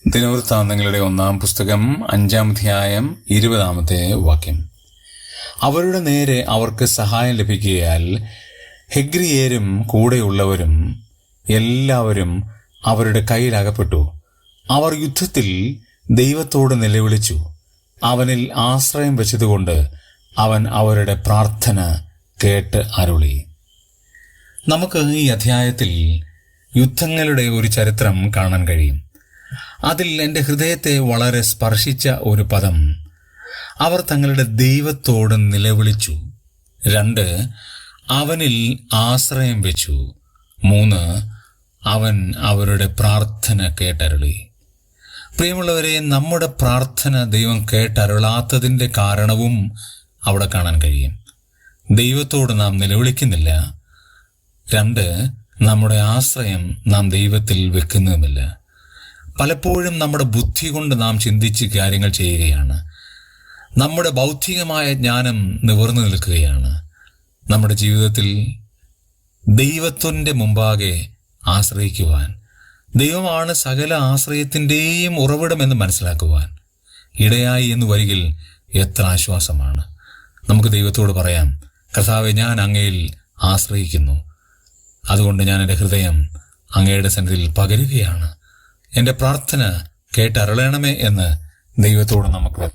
ദിനവൃത്താന്തങ്ങളുടെ 1-ാം പുസ്തകം 5-ാം അധ്യായം 20-ാമത്തെ വാക്യം. അവരുടെ നേരെ അവർക്ക് സഹായം ലഭിക്കുകയാൽ ഹെഗ്രിയേരും കൂടെയുള്ളവരും എല്ലാവരും അവരുടെ കയ്യിലകപ്പെട്ടു. അവർ യുദ്ധത്തിൽ ദൈവത്തോട് നിലവിളിച്ചു. അവനിൽ ആശ്രയം വെച്ചതുകൊണ്ട് അവൻ അവരുടെ പ്രാർത്ഥന കേട്ട് അരുളി. നമുക്ക് ഈ അധ്യായത്തിൽ യുദ്ധങ്ങളുടെ ഒരു ചരിത്രം കാണാൻ കഴിയും. അതിൽ എൻ്റെ ഹൃദയത്തെ വളരെ സ്പർശിച്ച ഒരു പദം, അവർ തങ്ങളുടെ ദൈവത്തോട് നിലവിളിച്ചു. 2, അവനിൽ ആശ്രയം വെച്ചു. 3, അവൻ അവരുടെ പ്രാർത്ഥന കേട്ടരുളി. പ്രിയമുള്ളവരെ, നമ്മുടെ പ്രാർത്ഥന ദൈവം കേട്ടരുളാത്തതിൻ്റെ കാരണവും അവിടെ കാണാൻ കഴിയും. ദൈവത്തോട് നാം നിലവിളിക്കുന്നില്ല. 2, നമ്മുടെ ആശ്രയം നാം ദൈവത്തിൽ വെക്കുന്നുമില്ല. പലപ്പോഴും നമ്മുടെ ബുദ്ധി കൊണ്ട് നാം ചിന്തിച്ച് കാര്യങ്ങൾ ചെയ്യുകയാണ്. നമ്മുടെ ബൗദ്ധികമായ ജ്ഞാനം നിവർന്നു നിൽക്കുകയാണ്. നമ്മുടെ ജീവിതത്തിൽ ദൈവത്തിൻ്റെ മുമ്പാകെ ആശ്രയിക്കുവാൻ, ദൈവമാണ് സകല ആശ്രയത്തിൻ്റെയും ഉറവിടമെന്ന് മനസ്സിലാക്കുവാൻ ഇടയായി എന്ന് വരികിൽ എത്ര ആശ്വാസമാണ്. നമുക്ക് ദൈവത്തോട് പറയാം, കർത്താവേ, ഞാൻ അങ്ങയിൽ ആശ്രയിക്കുന്നു. അതുകൊണ്ട് ഞാൻ എൻ്റെ ഹൃദയം അങ്ങയുടെ സന്നിധിയിൽ പകരുകയാണ്. എൻ്റെ പ്രാർത്ഥന കേട്ടരുളണമേ എന്ന് ദൈവത്തോട് നമുക്ക്